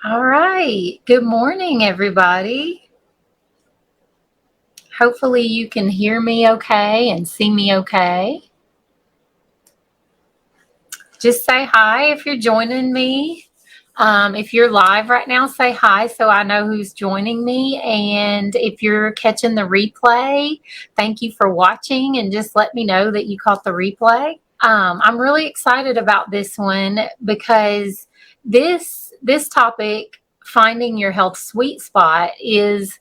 All right. Good morning, everybody. Hopefully, you can hear me okay and see me okay. Just say hi if you're joining me. If you're live right now, say hi so I know who's joining me. And if you're catching the replay, thank you for watching and just let me know that you caught the replay. I'm really excited about this one because this topic, finding your health sweet spot, is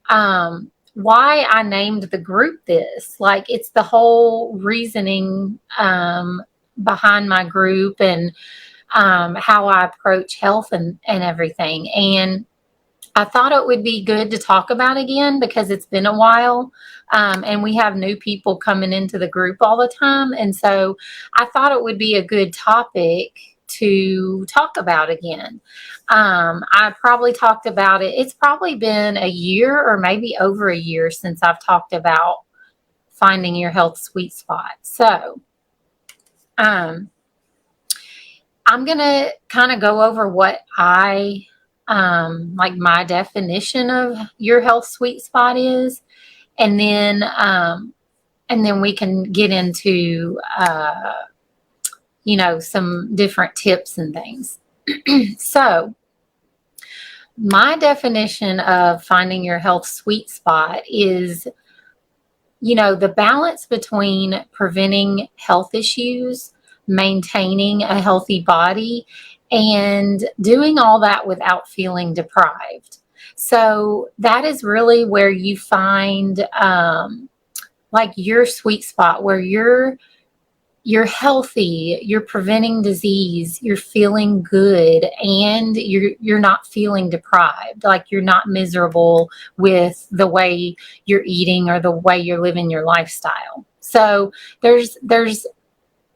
why I named the group this. Like, it's the whole reasoning behind my group and how I approach health and everything. And I thought it would be good to talk about again because it's been a while, and we have new people coming into the group all the time. And so I thought it would be a good topic to talk about again. I probably talked about it. It's probably been a year or maybe over a year since I've talked about finding your health sweet spot. So um, I'm going to kind of go over what I like my definition of your health sweet spot is, and then we can get into some different tips and things. So my definition of finding your health sweet spot is, the balance between preventing health issues, maintaining a healthy body, and doing all that without feeling deprived. So that is really where you find like your sweet spot, where you're healthy, you're preventing disease, you're feeling good, and you're not feeling deprived. Like, you're not miserable with the way you're eating or the way you're living your lifestyle. So there's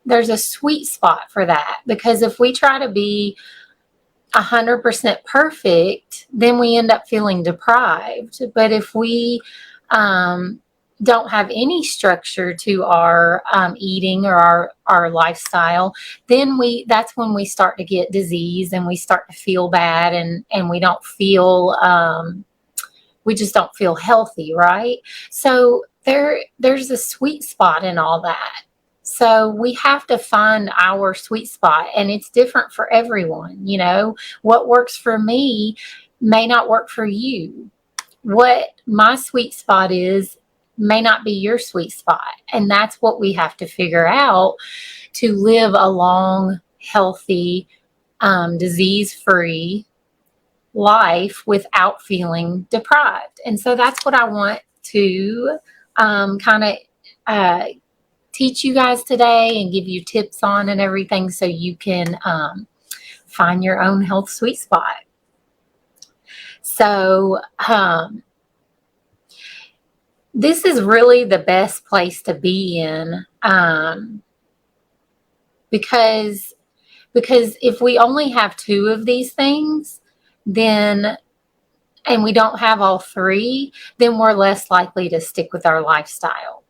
a sweet spot for that, because if we try to be 100% perfect, then we end up feeling deprived. But if we don't have any structure to our eating or our lifestyle, then that's when we start to get disease and we start to feel bad, and we just don't feel healthy, right? So there's a sweet spot in all that. So we have to find our sweet spot, and it's different for everyone. What works for me may not work for you. What my sweet spot is may not be your sweet spot. And that's what we have to figure out to live a long, healthy, disease-free life without feeling deprived. And so that's what I want to kind of teach you guys today and give you tips on and everything, so you can find your own health sweet spot. So this is really the best place to be in, because if we only have two of these things, and we don't have all three, then we're less likely to stick with our lifestyle,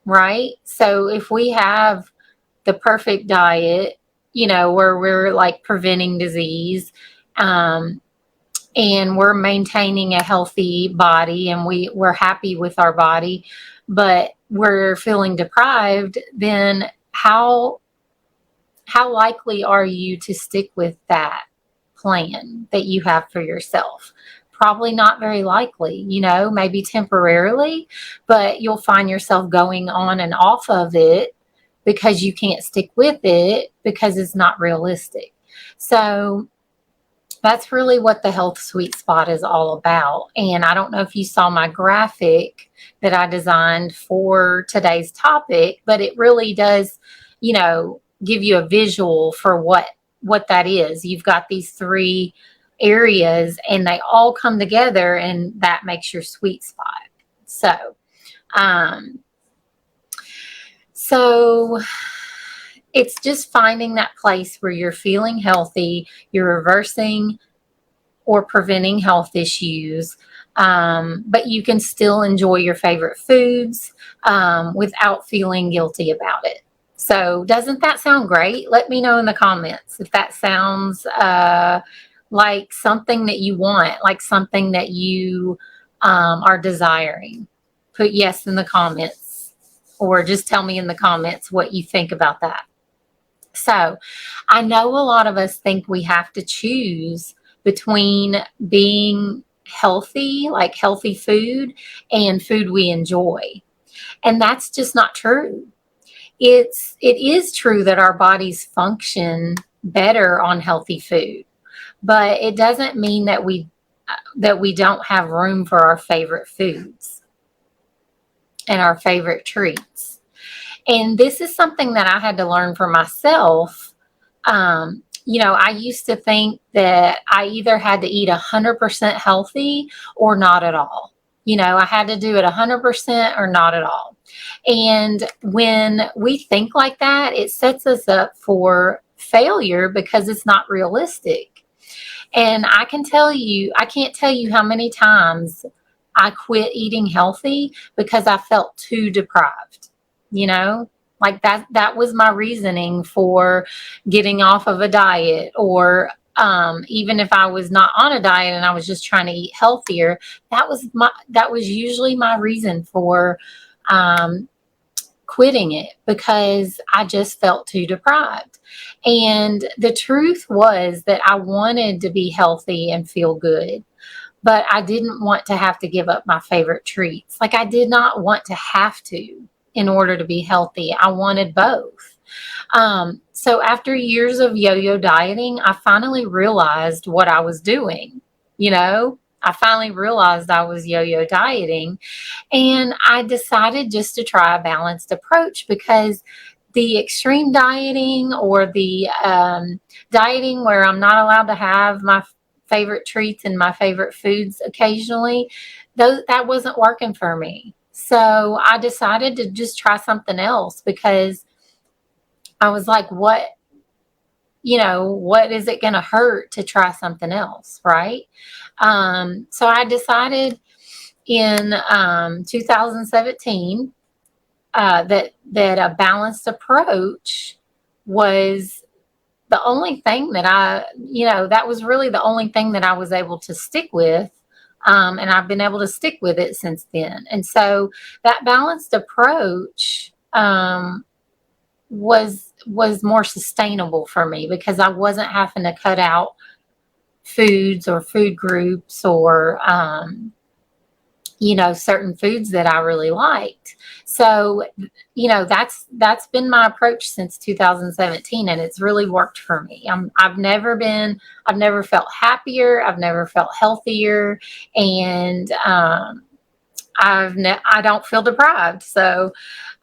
right? So if we have the perfect diet, where we're like preventing disease, and we're maintaining a healthy body, and we're happy with our body, but we're feeling deprived, then how likely are you to stick with that plan that you have for yourself? Probably not very likely, maybe temporarily, but you'll find yourself going on and off of it because you can't stick with it because it's not realistic. So that's really what the health sweet spot is all about. And I don't know if you saw my graphic that I designed for today's topic, but it really does, give you a visual for what that is. You've got these three areas, and they all come together, and that makes your sweet spot. So it's just finding that place where you're feeling healthy, you're reversing or preventing health issues, but you can still enjoy your favorite foods without feeling guilty about it. So doesn't that sound great? Let me know in the comments if that sounds like something that you want, like something that you are desiring. Put yes in the comments, or just tell me in the comments what you think about that. So I know a lot of us think we have to choose between being healthy, like healthy food, and food we enjoy. And that's just not true. It is true that our bodies function better on healthy food, but it doesn't mean that we don't have room for our favorite foods and our favorite treats. And this is something that I had to learn for myself. I used to think that I either had to eat 100% healthy or not at all. I had to do it 100% or not at all. And when we think like that, it sets us up for failure because it's not realistic. And I can't tell you how many times I quit eating healthy because I felt too deprived, you know? Like that was my reasoning for getting off of a diet, or even if I was not on a diet and I was just trying to eat healthier, that was usually my reason for quitting it, because I just felt too deprived. And the truth was that I wanted to be healthy and feel good, but I didn't want to have to give up my favorite treats. Like, I did not want to have to in order to be healthy. I wanted both. So after years of yo-yo dieting, I finally realized what I was doing. I finally realized I was yo-yo dieting, and I decided just to try a balanced approach, because the extreme dieting, or the dieting where I'm not allowed to have my favorite treats and my favorite foods occasionally, that wasn't working for me. So I decided to just try something else, because I was like, what is it going to hurt to try something else, right? So I decided in 2017 that a balanced approach was the only thing that was really the only thing that I was able to stick with. And I've been able to stick with it since then. And so that balanced approach was more sustainable for me, because I wasn't having to cut out foods or food groups, or certain foods that I really liked. So, that's been my approach since 2017, and it's really worked for me. I've never felt happier. I've never felt healthier, and I don't feel deprived. So,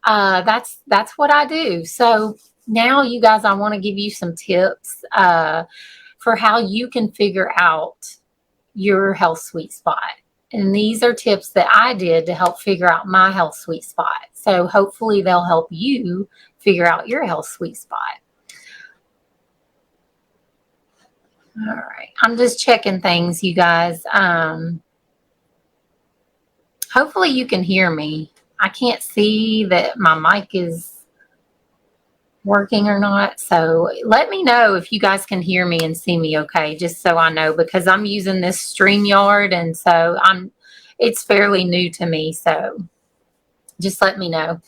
that's what I do. So now, you guys, I want to give you some tips for how you can figure out your health sweet spot. And these are tips that I did to help figure out my health sweet spot. So hopefully they'll help you figure out your health sweet spot. All right. I'm just checking things, you guys. Hopefully you can hear me. I can't see that my mic is working or not. So let me know if you guys can hear me and see me okay, just so I know, because I'm using this StreamYard, and so it's fairly new to me. So just let me know.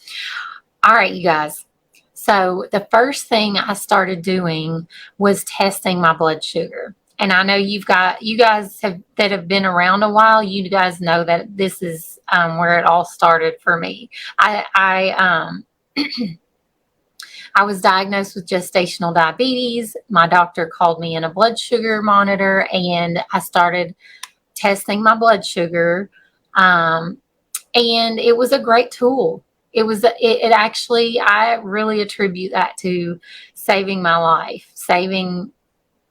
All right, you guys. So the first thing I started doing was testing my blood sugar. And I know you guys that have been around a while, you guys know that this is where it all started for me. I was diagnosed with gestational diabetes. My doctor called me in a blood sugar monitor, and I started testing my blood sugar. And it was a great tool. It actually, I really attribute that to saving my life,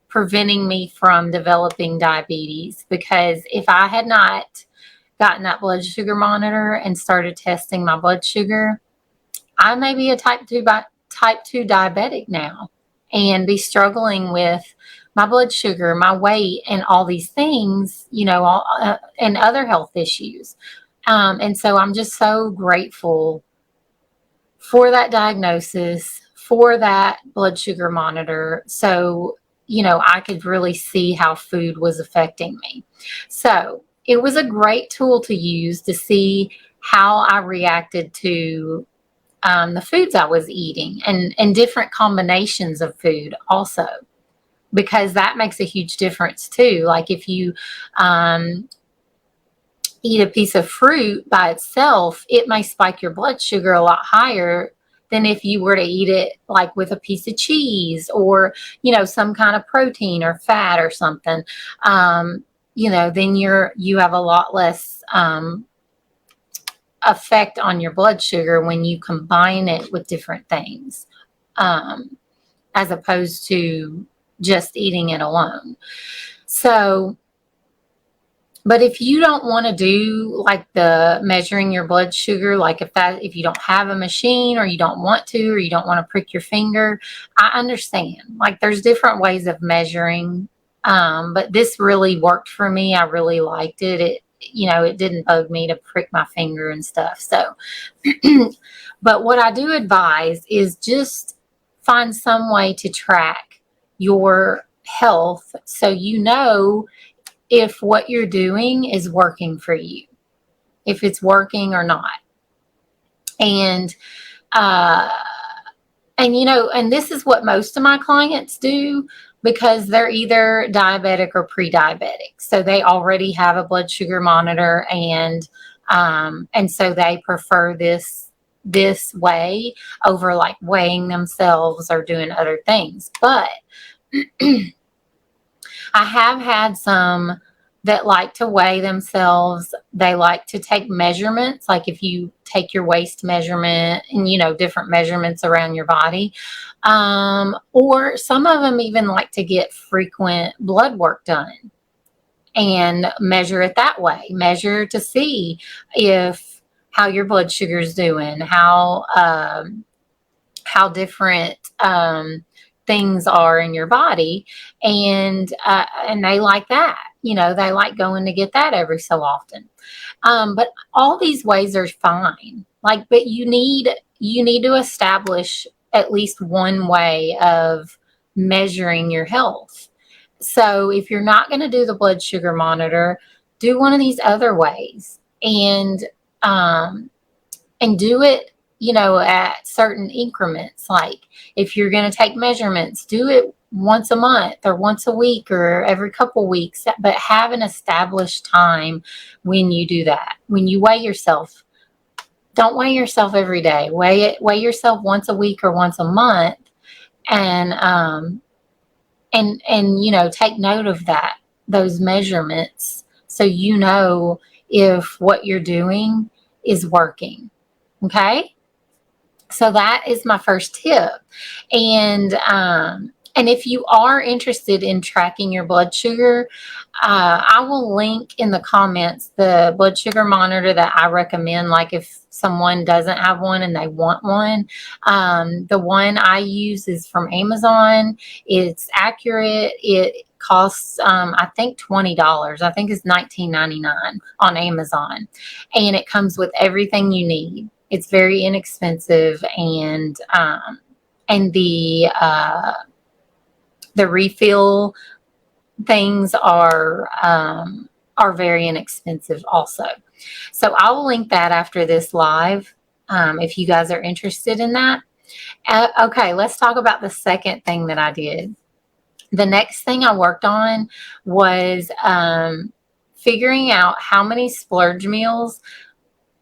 preventing me from developing diabetes. Because if I had not gotten that blood sugar monitor and started testing my blood sugar, I may be a type 2 diabetic now, and be struggling with my blood sugar, my weight, and all these things, and other health issues. And so I'm just so grateful for that diagnosis, for that blood sugar monitor. So I could really see how food was affecting me. So it was a great tool to use to see how I reacted to the foods I was eating, and different combinations of food also, because that makes a huge difference too. Like if you eat a piece of fruit by itself, it may spike your blood sugar a lot higher than if you were to eat it like with a piece of cheese, or some kind of protein or fat or something. Then you have a lot less effect on your blood sugar when you combine it with different things, as opposed to just eating it alone. So, but if you don't want to do like the measuring your blood sugar, like if you don't have a machine, or you don't want to, or you don't want to prick your finger, I understand. Like there's different ways of measuring. But this really worked for me. I really liked it. It didn't bug me to prick my finger and stuff. So, but what I do advise is just find some way to track your health, so if what you're doing is working for you, if it's working or not. And this is what most of my clients do, because they're either diabetic or pre-diabetic. So they already have a blood sugar monitor, and so they prefer this way over like weighing themselves or doing other things. But I have had some that like to weigh themselves. They like to take measurements, like if you take your waist measurement and, different measurements around your body. Or some of them even like to get frequent blood work done and measure it that way. Measure to see how your blood sugar is doing, how different things are in your body, and they like that. They like going to get that every so often. But all these ways are fine. But you need to establish at least one way of measuring your health. So if you're not going to do the blood sugar monitor, do one of these other ways, and do it at certain increments. Like if you're going to take measurements, do it once a month or once a week or every couple weeks, but have an established time when you do that. When you weigh yourself, don't weigh yourself every day. Weigh yourself once a week or once a month, and take note of those measurements, so if what you're doing is working. Okay? So that is my first tip. And if you are interested in tracking your blood sugar, I will link in the comments the blood sugar monitor that I recommend. Like if someone doesn't have one and they want one, the one I use is from Amazon. It's accurate. It costs I think $20. I think it's $19.99 on Amazon, and it comes with everything you need. It's very inexpensive, and the refill things are very inexpensive also. So I will link that after this live, if you guys are interested in that. Okay, let's talk about the second thing that I did. The next thing I worked on was figuring out how many splurge meals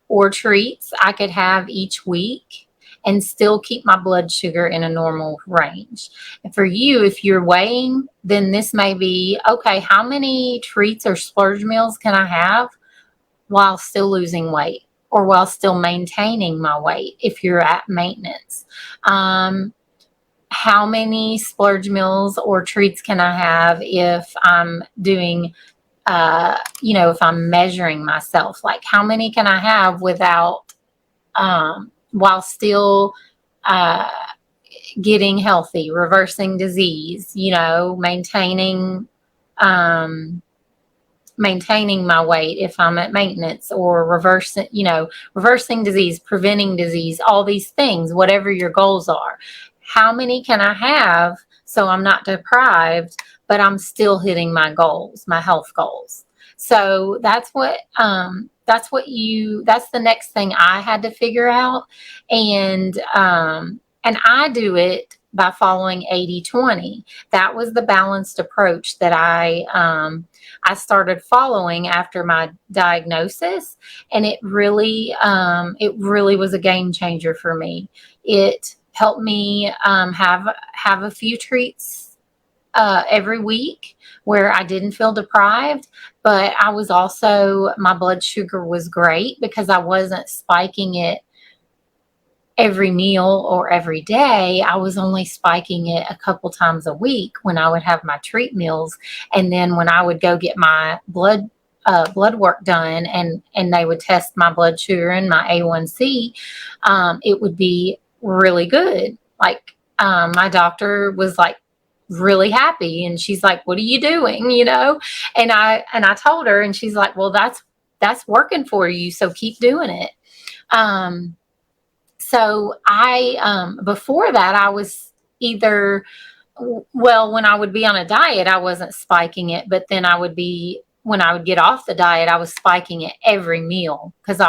or treats I could have each week and still keep my blood sugar in a normal range. And for you, if you're weighing, then this may be, okay, how many treats or splurge meals can I have while still losing weight, or while still maintaining my weight if you're at maintenance? How many splurge meals or treats can I have if I'm doing if I'm measuring myself? Like how many can I have without, while still getting healthy, reversing disease, maintaining my weight if I'm at maintenance, or reversing disease, preventing disease, all these things, whatever your goals are. How many can I have So I'm not deprived, but I'm still hitting my goals, my health goals. So that's that's the next thing I had to figure out. And I do it by following 80/20. That was the balanced approach that I started following after my diagnosis, and it really was a game changer for me. It helped me have a few treats every week where I didn't feel deprived, but I was also, my blood sugar was great because I wasn't spiking it every meal or every day. I was only spiking it a couple times a week when I would have my treat meals. And then when I would go get my blood work done, and they would test my blood sugar and my A1C, it would be really good. Like, my doctor was like really happy, and she's like, "What are you doing?" And I told her, and she's like, "Well, that's working for you, so keep doing it." Um, so before that, I was either, well, when I would be on a diet, I wasn't spiking it, but then when I would get off the diet, I was spiking it every meal because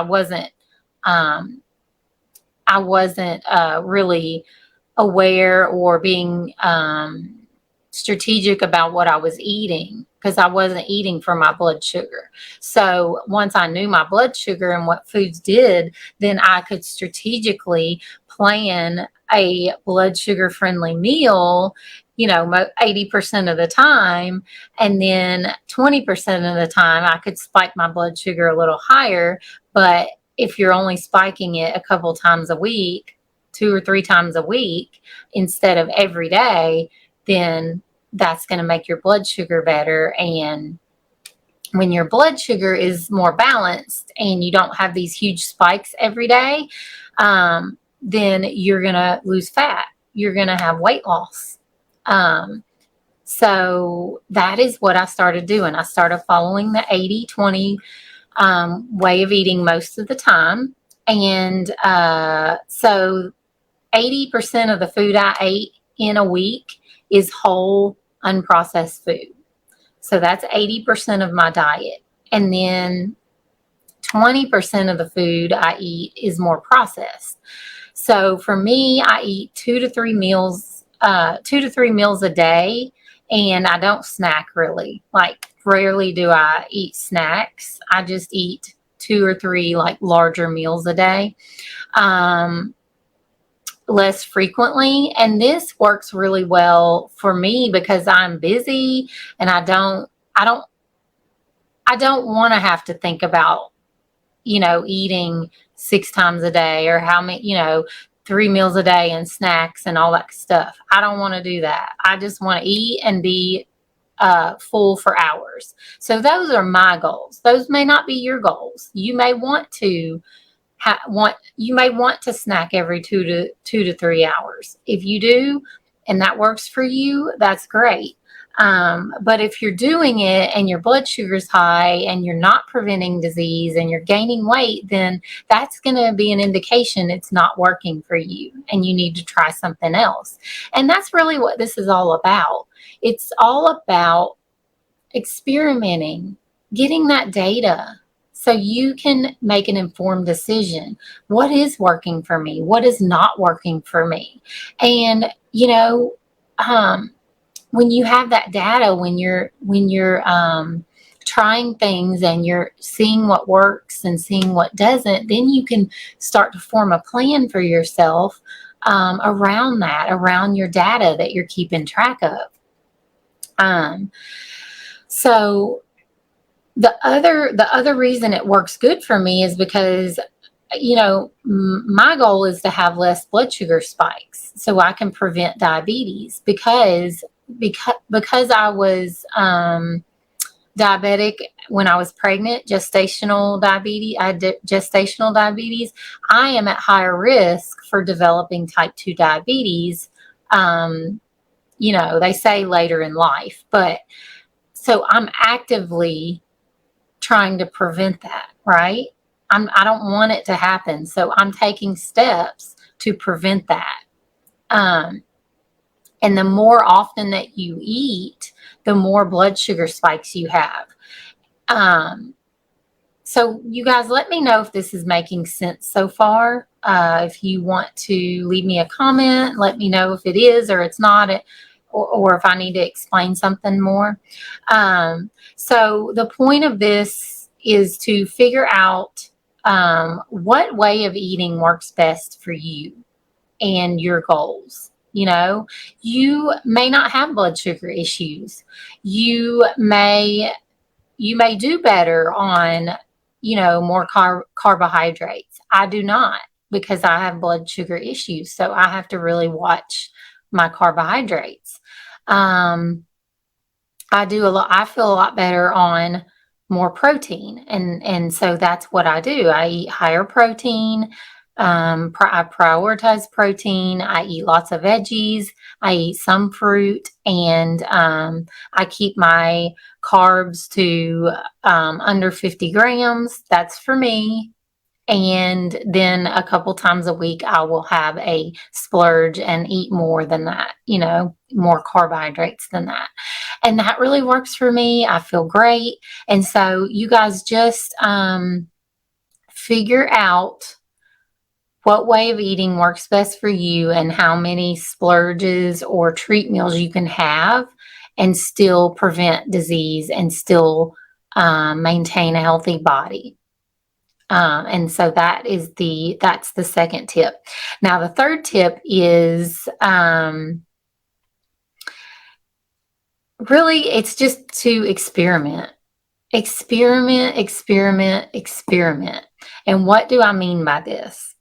um, I wasn't really aware or being strategic about what I was eating, because I wasn't eating for my blood sugar. So once I knew my blood sugar and what foods did, then I could strategically plan a blood sugar friendly meal, 80% of the time. And then 20% of the time I could spike my blood sugar a little higher. But if you're only spiking it a couple times a week, 2 or 3 times a week instead of every day, then that's going to make your blood sugar better. And when your blood sugar is more balanced and you don't have these huge spikes every day, then you're going to lose fat. You're going to have weight loss. So that is what I started doing. I started following the 80/20 way of eating most of the time. And so 80% of the food I ate in a week is whole, unprocessed food. So that's 80% of my diet. And then 20% of the food I eat is more processed. So for me, I eat 2 to 3 meals a day, and I don't snack really. Like, rarely do I eat snacks. I just eat 2 or 3 like larger meals a day. Less frequently, and this works really well for me because I'm busy, and I don't want to have to think about eating 6 times a day, or how many 3 meals a day and snacks and all that stuff. I don't want to do that. I just want to eat and be full for hours. So those are my goals. Those may not be your goals. You may want to snack every 2 to 3 hours. If you do, and that works for you, that's great. But if you're doing it and your blood sugar's high and you're not preventing disease and you're gaining weight, then that's going to be an indication it's not working for you and you need to try something else. And that's really what this is all about. It's all about experimenting, getting that data, so you can make an informed decision. What is working for me? What is not working for me? And when you have that data, when you're trying things and you're seeing what works and seeing what doesn't, then you can start to form a plan for yourself around your data that you're keeping track of. So the other reason it works good for me is because my goal is to have less blood sugar spikes so I can prevent diabetes, because I was diabetic when I was pregnant, gestational diabetes. I had gestational diabetes. I am at higher risk for developing type 2 diabetes. They say later in life, but so I'm actively trying to prevent that, right? I don't want it to happen, so I'm taking steps to prevent that. And the more often that you eat, the more blood sugar spikes you have. So you guys, let me know if this is making sense so far. If you want to leave me a comment, let me know if it is or it's not, or if I need to explain something more. So the point of this is to figure out what way of eating works best for you and your goals. You know, you may not have blood sugar issues. You may do better on, more carbohydrates. I do not, because I have blood sugar issues. So I have to really watch my carbohydrates. I feel a lot better on more protein. And so that's what I do. I eat higher protein. I prioritize protein. I eat lots of veggies. I eat some fruit, and I keep my carbs to under 50 grams. That's for me. And then a couple times a week, I will have a splurge and eat more than that, more carbohydrates than that. And that really works for me. I feel great. And so you guys just figure out what way of eating works best for you and how many splurges or treat meals you can have and still prevent disease and still maintain a healthy body. And so that's the second tip. Now, the third tip is really, it's just to experiment. Experiment. And what do I mean by this?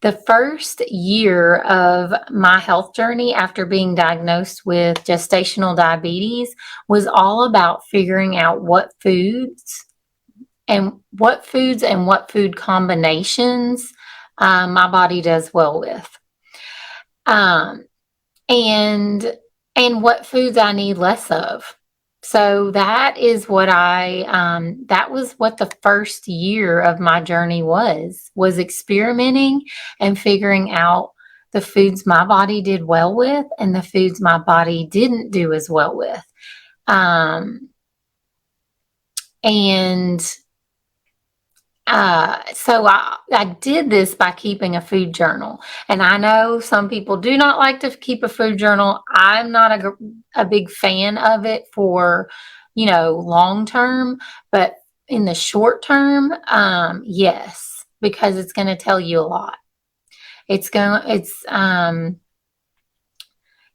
The first year of my health journey after being diagnosed with gestational diabetes was all about figuring out what foods and what food combinations my body does well with. And what foods I need less of. So that is what that was what the first year of my journey was experimenting and figuring out the foods my body did well with and the foods my body didn't do as well with. So I did this by keeping a food journal. And I know some people do not like to keep a food journal. I'm not a big fan of it for, long term, but in the short term, yes, because it's going to tell you a lot.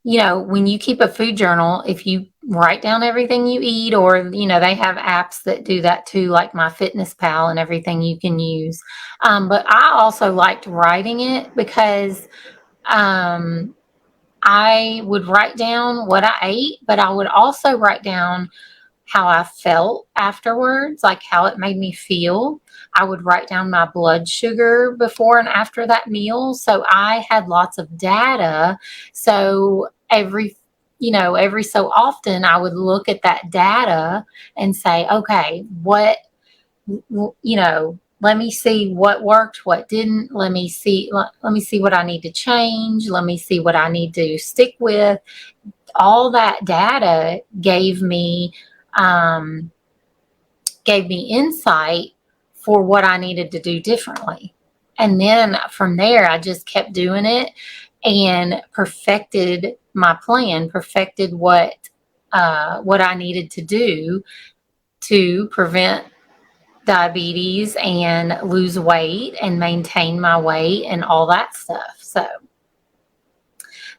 When you keep a food journal, if you write down everything you eat, or, they have apps that do that too, like MyFitnessPal and everything you can use. But I also liked writing it because I would write down what I ate, but I would also write down how I felt afterwards, like how it made me feel. I would write down my blood sugar before and after that meal. So I had lots of data. So every so often I would look at that data and say, okay, let me see what worked, what didn't. Let me see what I need to change. Let me see what I need to stick with. All that data gave me insight for what I needed to do differently. And then from there, I just kept doing it and perfected my plan, perfected what I needed to do to prevent diabetes and lose weight and maintain my weight and all that stuff. So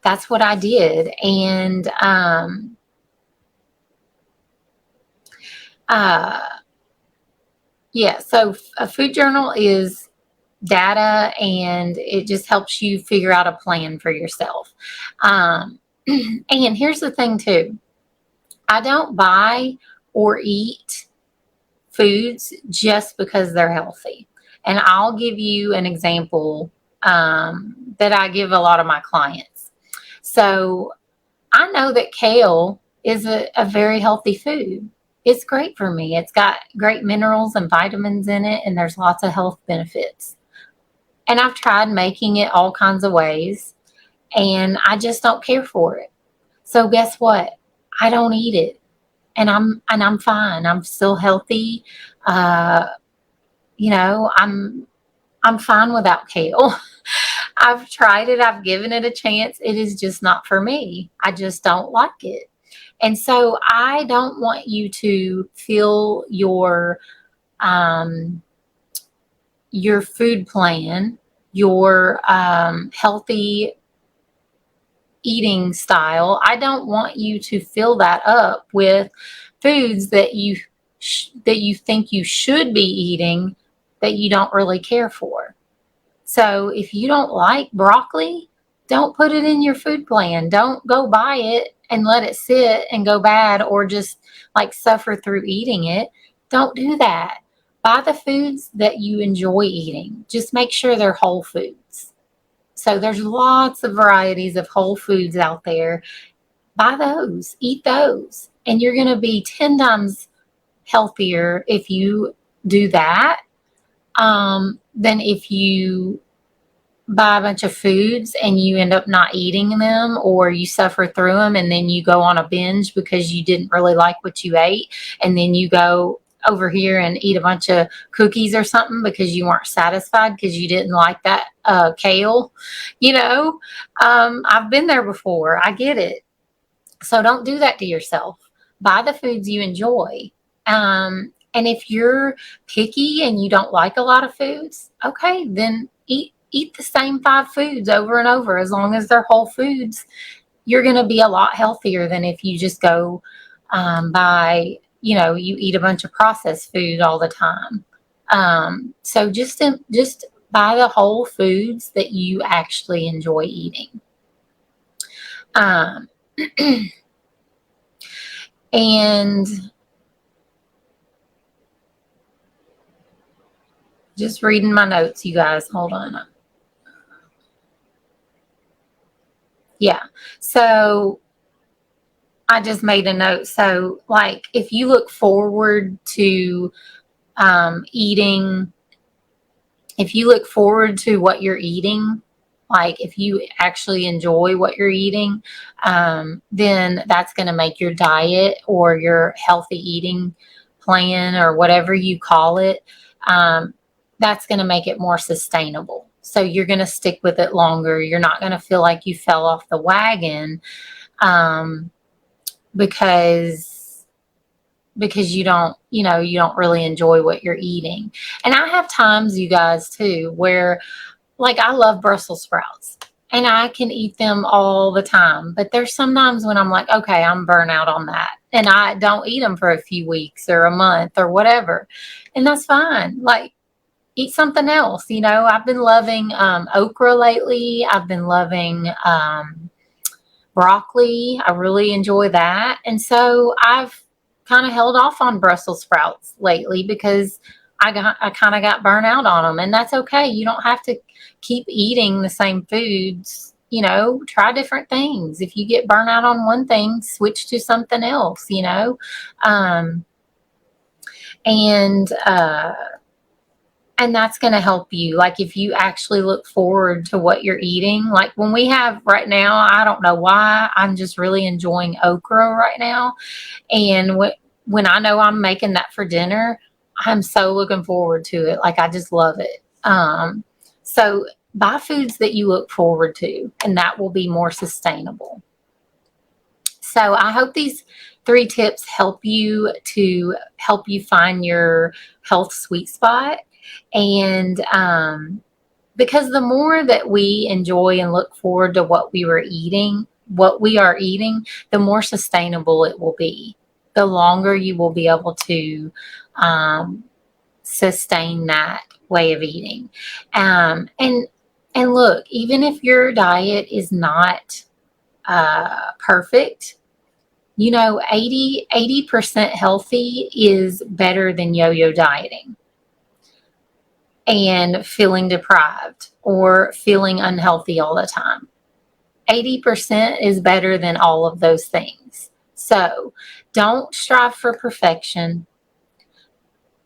that's what I did. And so a food journal is data, and it just helps you figure out a plan for yourself. And here's the thing too. I don't buy or eat foods just because they're healthy. And I'll give you an example that I give a lot of my clients. So I know that kale is a very healthy food. It's great for me. It's got great minerals and vitamins in it, and there's lots of health benefits. And I've tried making it all kinds of ways, and I just don't care for it. So guess what? I don't eat it, and I'm fine. I'm still healthy. Uh, I'm fine without kale. I've tried it. I've given it a chance. It is just not for me. I just don't like it. And so I don't want you to feel your food plan, your healthy eating style. I don't want you to fill that up with foods that you think you should be eating that you don't really care for. So if you don't like broccoli, don't put it in your food plan. Don't go buy it and let it sit and go bad, or just like suffer through eating it. Don't do that. Buy the foods that you enjoy eating. Just make sure they're whole foods. So there's lots of varieties of whole foods out there. Buy those, eat those, and you're going to be 10 times healthier if you do that, than if you buy a bunch of foods and you end up not eating them, or you suffer through them and then you go on a binge because you didn't really like what you ate, and then you go over here and eat a bunch of cookies or something because you weren't satisfied because you didn't like that kale. I've been there before. I get it. So don't do that to yourself. Buy the foods you enjoy. And if you're picky and you don't like a lot of foods, okay, then eat the same 5 foods over and over. As long as they're whole foods, you're going to be a lot healthier than if you just go buy, you eat a bunch of processed food all the time. So just buy the whole foods that you actually enjoy eating. Um, and just reading my notes, you guys. Hold on. Yeah. So I just made a note. So, like, if you look forward to eating, if you look forward to what you're eating, like if you actually enjoy what you're eating, then that's going to make your diet or your healthy eating plan, or whatever you call it, that's going to make it more sustainable. So you're going to stick with it longer. You're not going to feel like you fell off the wagon, um, because you don't really enjoy what you're eating. And I have times, you guys, too, where, like, I love Brussels sprouts and I can eat them all the time, but there's sometimes when I'm like, okay, I'm burnt out on that, and I don't eat them for a few weeks or a month or whatever, and that's fine. Like, eat something else. I've been loving okra lately. I've been loving broccoli. I really enjoy that. And so I've kind of held off on Brussels sprouts lately because I kind of got burnt out on them, and that's okay. You don't have to keep eating the same foods. Try different things. If you get burnt out on one thing, switch to something else. Um, and and that's going to help you. Like, if you actually look forward to what you're eating, like when we have right now, I don't know why, I'm just really enjoying okra right now. And when I know I'm making that for dinner, I'm so looking forward to it. Like, I just love it. So buy foods that you look forward to, and that will be more sustainable. So I hope these 3 tips help you find your health sweet spot. And because the more that we enjoy and look forward to what we are eating, the more sustainable it will be. The longer you will be able to sustain that way of eating. And look, even if your diet is not perfect, 80% healthy is better than yo-yo dieting and feeling deprived or feeling unhealthy all the time. 80% is better than all of those things. So don't strive for perfection.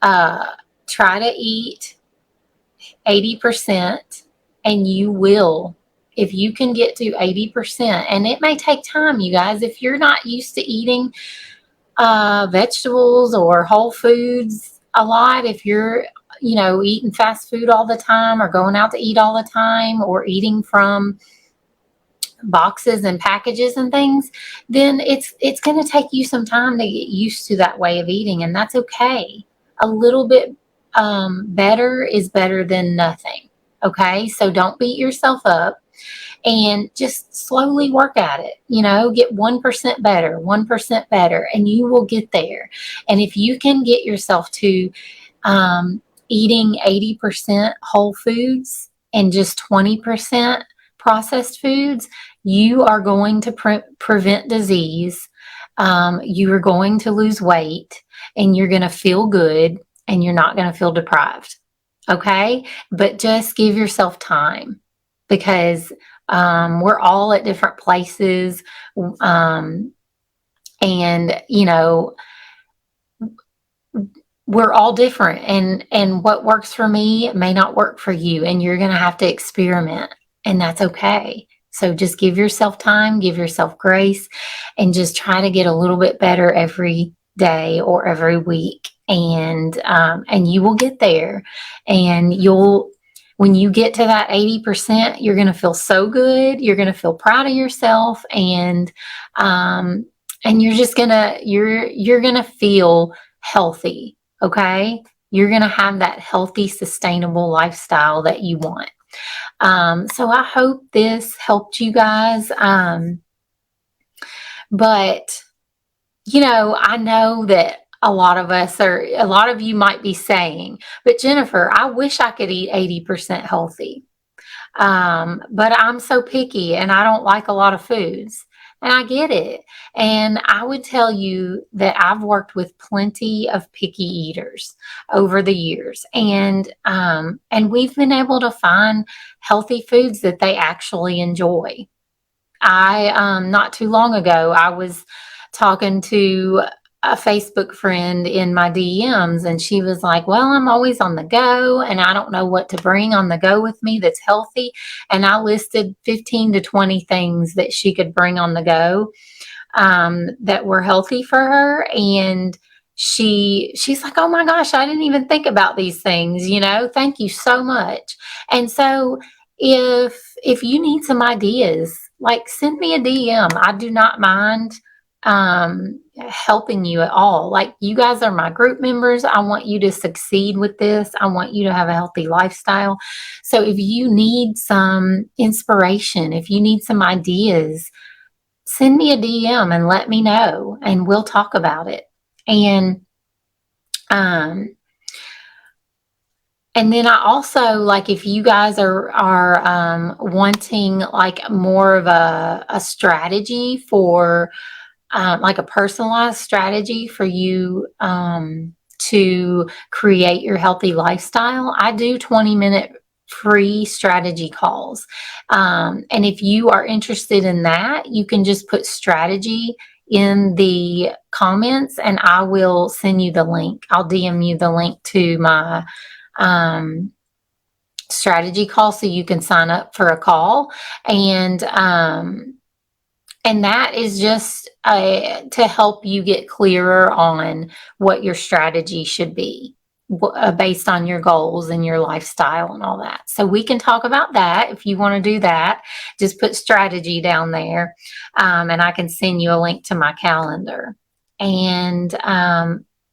Try to eat 80%, and you will if you can get to 80%, and it may take time, you guys, if you're not used to eating vegetables or whole foods a lot, if you're, eating fast food all the time or going out to eat all the time or eating from boxes and packages and things, then it's going to take you some time to get used to that way of eating, and that's okay. A little bit better is better than nothing. Okay, so don't beat yourself up and just slowly work at it. Get 1% better, 1% better, and you will get there. And if you can get yourself to eating 80% whole foods and just 20% processed foods, you are going to prevent disease. You are going to lose weight, and you're going to feel good, and you're not going to feel deprived. Okay? But just give yourself time, because we're all at different places. And, we're all different, and what works for me may not work for you, and you're going to have to experiment, and that's okay. So just give yourself time, give yourself grace, and just try to get a little bit better every day or every week, and you will get there. And when you get to that 80%, you're going to feel so good. You're going to feel proud of yourself, and you're just you're going to feel healthy. Okay, you're going to have that healthy, sustainable lifestyle that you want. So I hope this helped you guys. But I know that a lot of you might be saying, but Jennifer, I wish I could eat 80% healthy. But I'm so picky, and I don't like a lot of foods. And I get it. And I would tell you that I've worked with plenty of picky eaters over the years. And we've been able to find healthy foods that they actually enjoy. Not too long ago, I was talking to a Facebook friend in my DMs, and she was like, well, I'm always on the go, and I don't know what to bring on the go with me that's healthy. And I listed 15 to 20 things that she could bring on the go that were healthy for her. And she's like, oh my gosh, I didn't even think about these things, thank you so much. And so if you need some ideas, like, send me a DM. I do not mind helping you at all. Like, you guys are my group members. I want you to succeed with this. I want you to have a healthy lifestyle. So if you need some inspiration, if you need some ideas, send me a DM and let me know, and we'll talk about it. And then I also, like, if you guys are wanting like more of a strategy for like a personalized strategy for you to create your healthy lifestyle, I do 20-minute free strategy calls. And if you are interested in that, you can just put strategy in the comments, and I will send you the link. I'll DM you the link to my strategy call, so you can sign up for a call. And that is just to help you get clearer on what your strategy should be based on your goals and your lifestyle and all that. So we can talk about that. If you want to do that, just put strategy down there, and I can send you a link to my calendar. And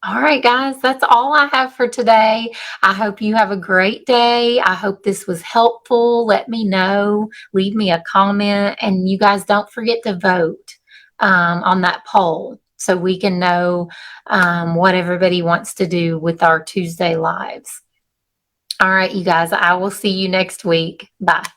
all right, guys, that's all I have for today. I hope you have a great day. I hope this was helpful. Let me know. Leave me a comment. And you guys, don't forget to vote on that poll, so we can know what everybody wants to do with our Tuesday lives. All right, you guys, I will see you next week. Bye.